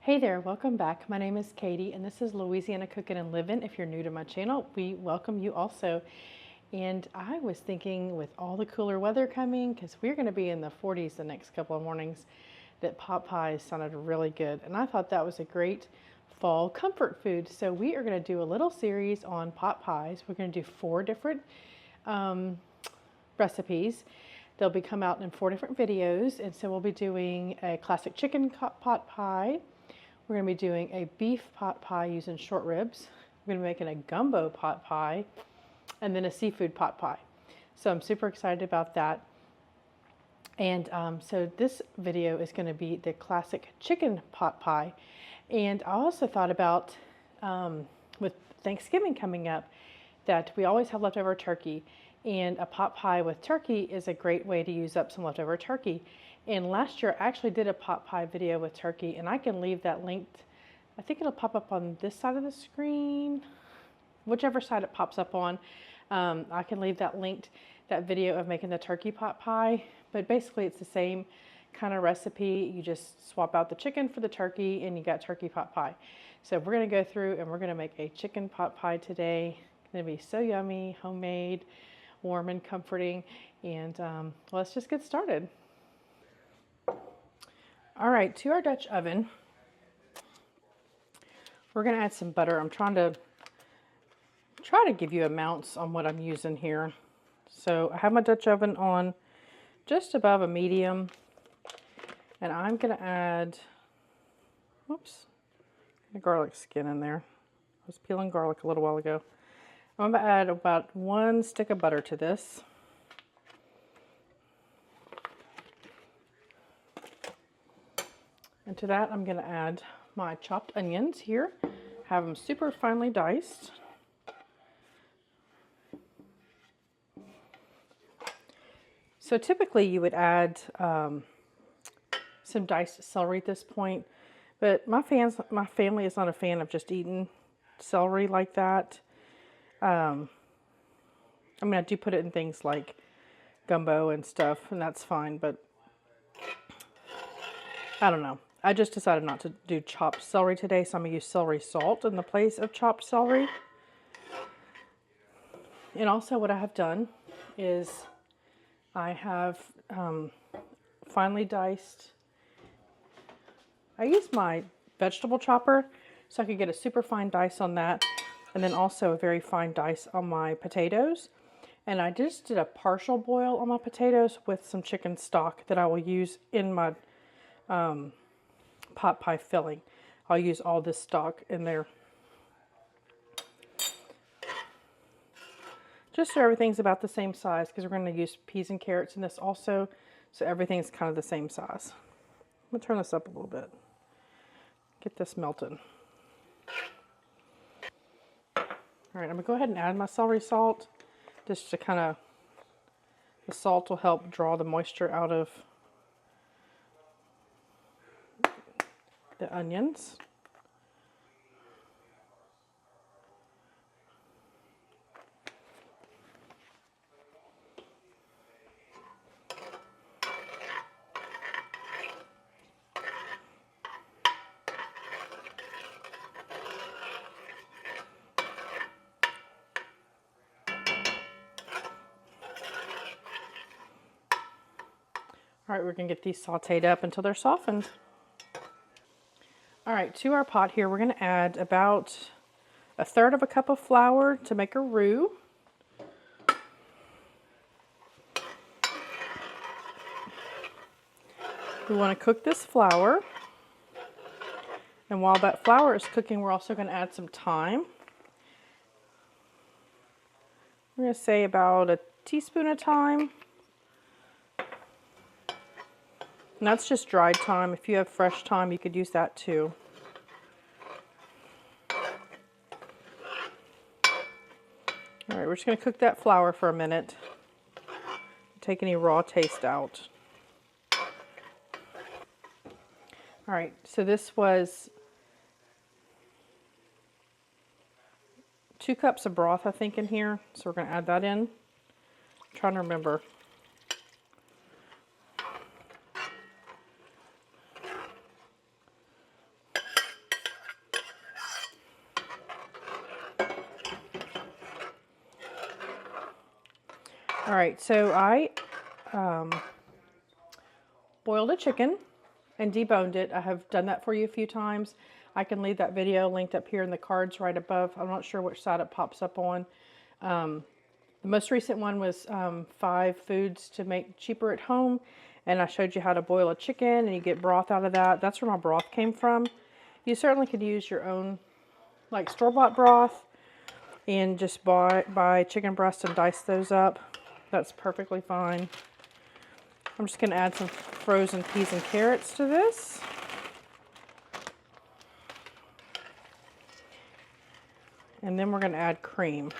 Hey there, welcome back. My name is Katie and this is Louisiana Cooking and Living. If you're new to my channel, we welcome you also. And I was thinking with all the cooler weather coming, because we're going to be in the 40s the next couple of mornings, that pot pies sounded really good. And I thought that was a great fall comfort food. So we are going to do a little series on pot pies. We're going to do 4 different recipes. They'll be come out in 4 different videos. And so we'll be doing a classic chicken pot pie. We're going to be doing a beef pot pie using short ribs. We're going to be making a gumbo pot pie and then a seafood pot pie. So I'm super excited about that. And so this video is going to be the classic chicken pot pie. And I also thought about, with Thanksgiving coming up, that we always have leftover turkey. And a pot pie with turkey is a great way to use up some leftover turkey. And last year I actually did a pot pie video with turkey, and I can leave that linked. I think it'll pop up on this side of the screen, whichever side it pops up on. I can leave that linked, that video of making the turkey pot pie. But basically it's the same kind of recipe. You just swap out the chicken for the turkey and you got turkey pot pie. So we're going to go through and we're going to make a chicken pot pie today. It's going to be so yummy, homemade, warm and comforting. And let's just get started. All right, to our Dutch oven, we're going to add some butter. I'm trying to give you amounts on what I'm using here. So I have my Dutch oven on just above a medium, and I'm going to add, whoops, a garlic skin in there. I was peeling garlic a little while ago. I'm going to add about 1 stick of butter to this. And to that, I'm going to add my chopped onions here. Have them super finely diced. So typically you would add some diced celery at this point, but my family is not a fan of just eating celery like that. I mean, I do put it in things like gumbo and stuff, and that's fine, but I don't know. I just decided not to do chopped celery today, so I'm going to use celery salt in the place of chopped celery. And also what I have done is I have finely diced. I used my vegetable chopper so I could get a super fine dice on that, and then also a very fine dice on my potatoes. And I just did a partial boil on my potatoes with some chicken stock that I will use in my pot pie filling. I'll use all this stock in there. Just so everything's about the same size, because we're going to use peas and carrots in this also, so everything's kind of the same size. I'm going to turn this up a little bit. Get this melted. All right, I'm going to go ahead and add my celery salt, just to kind of, the salt will help draw the moisture out of the onions. All right, we're going to get these sauteed up until they're softened. All right, to our pot here, we're going to add about 1/3 cup of flour to make a roux. We want to cook this flour. And while that flour is cooking, we're also going to add some thyme. We're going to say about a teaspoon of thyme. And that's just dried thyme. If you have fresh thyme, you could use that too. All right, we're just going to cook that flour for a minute. Take any raw taste out. All right, so this was 2 cups of broth, I think, in here. So we're going to add that in. I'm trying to remember. All right, so I boiled a chicken and deboned it. I have done that for you a few times. I can leave that video linked up here in the cards right above. I'm not sure which side it pops up on. The most recent one was 5 foods to make cheaper at home. And I showed you how to boil a chicken and you get broth out of that. That's where my broth came from. You certainly could use your own like store-bought broth and just buy chicken breasts and dice those up. That's perfectly fine. I'm just going to add some frozen peas and carrots to this. And then we're going to add cream.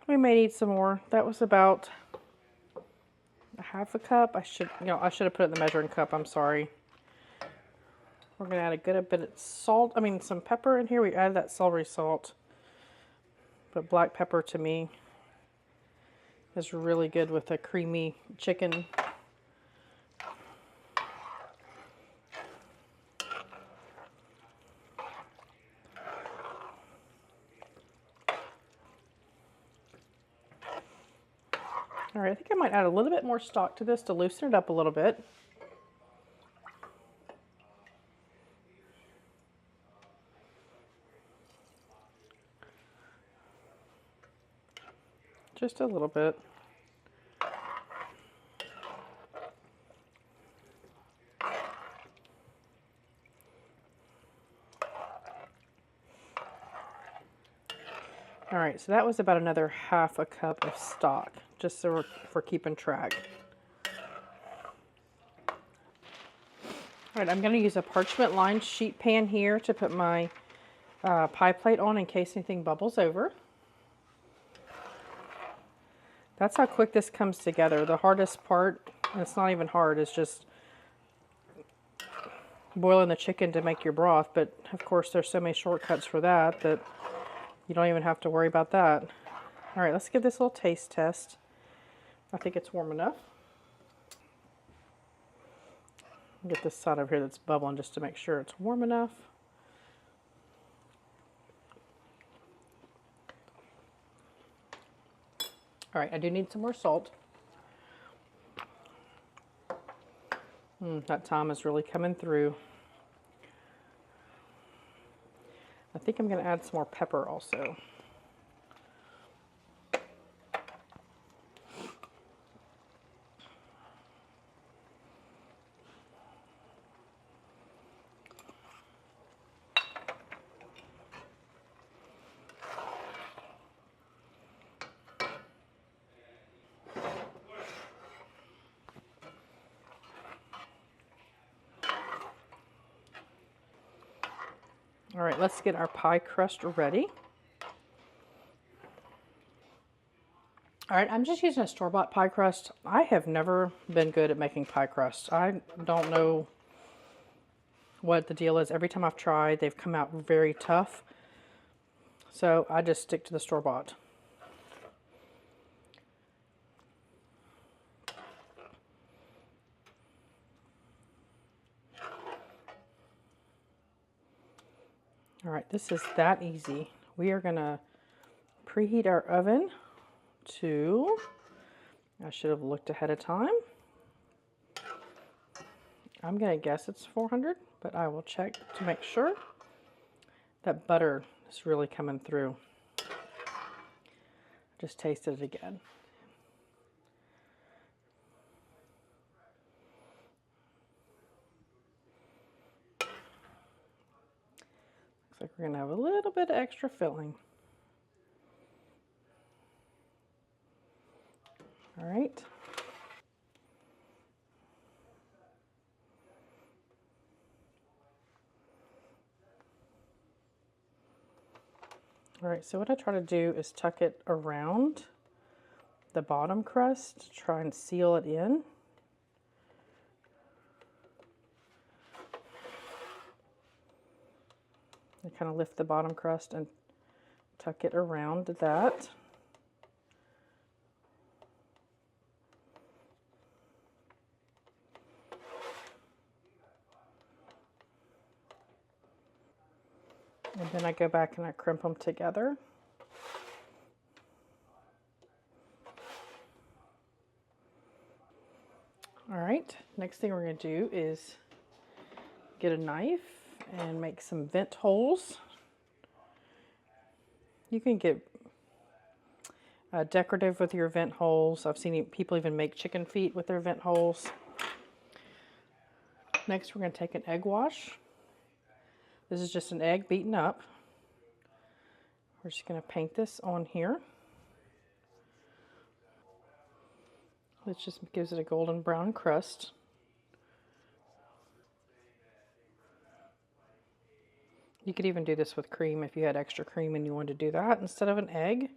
We may need some more. That was about a half a cup. I should have put it in the measuring cup. I'm sorry. We're going to add a good bit of salt. Some pepper in here. We added that celery salt. But black pepper to me is really good with a creamy chicken. All right, I think I might add a little bit more stock to this to loosen it up a little bit. Just a little bit. All right, so that was about another half a cup of stock, just so we're keeping track. All right, I'm going to use a parchment lined sheet pan here to put my pie plate on in case anything bubbles over. That's how quick this comes together. The hardest part, and it's not even hard, is just boiling the chicken to make your broth. But of course, there's so many shortcuts for that that you don't even have to worry about that. All right, let's give this a little taste test. I think it's warm enough. Get this side over here that's bubbling just to make sure it's warm enough. All right, I do need some more salt. That thyme is really coming through. I think I'm going to add some more pepper also. All right, let's get our pie crust ready. All right, I'm just using a store-bought pie crust. I have never been good at making pie crust. I don't know what the deal is. Every time I've tried, they've come out very tough. So I just stick to the store-bought. All right, this is that easy. We are gonna preheat our oven to, I should have looked ahead of time. I'm gonna guess it's 400, but I will check to make sure. That butter is really coming through. Just tasted it again. Looks like we're gonna have a little bit of extra filling. All right. All right, so what I try to do is tuck it around the bottom crust to try and seal it in. I kind of lift the bottom crust and tuck it around that. And then I go back and I crimp them together. All right, next thing we're going to do is get a knife and make some vent holes. You can get decorative with your vent holes. I've seen people even make chicken feet with their vent holes. Next, we're going to take an egg wash. This is just an egg beaten up. We're just going to paint this on here. It just gives it a golden brown crust. You could even do this with cream if you had extra cream and you wanted to do that instead of an egg.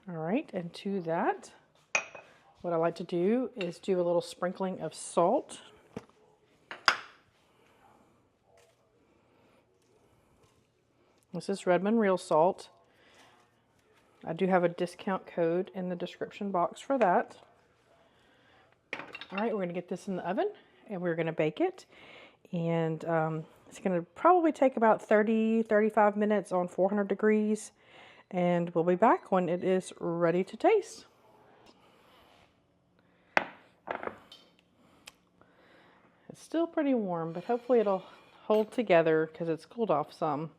All right, and to that, what I like to do is do a little sprinkling of salt. This is Redmond Real Salt. I do have a discount code in the description box for that. All right, we're going to get this in the oven and we're going to bake it. And it's going to probably take about 30-35 minutes on 400 degrees. And we'll be back when it is ready to taste. It's still pretty warm, but hopefully it'll hold together because it's cooled off some.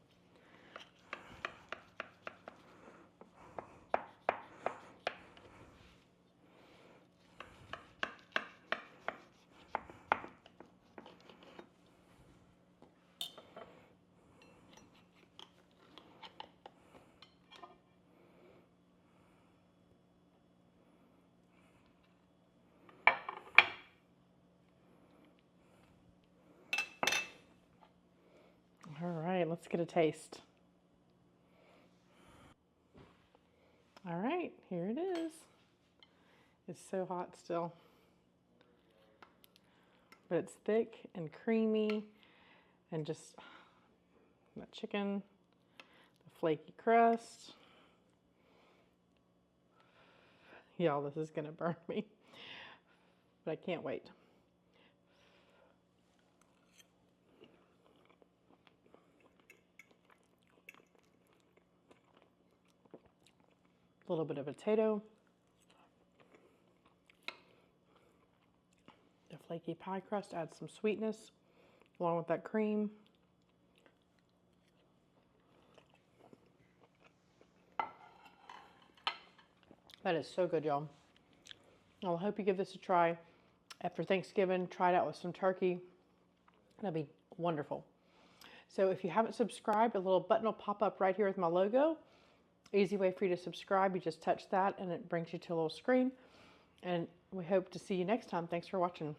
All right, let's get a taste. All right, here it is. It's so hot still. But it's thick and creamy and just that chicken, the flaky crust. Y'all, this is gonna burn me, but I can't wait. A little bit of potato. The flaky pie crust adds some sweetness along with that cream. That is so good, y'all. Well, I hope you give this a try after Thanksgiving. Try it out with some turkey. That'd be wonderful. So if you haven't subscribed, a little button will pop up right here with my logo. Easy way for you to subscribe. You just touch that and it brings you to a little screen. And we hope to see you next time. Thanks for watching.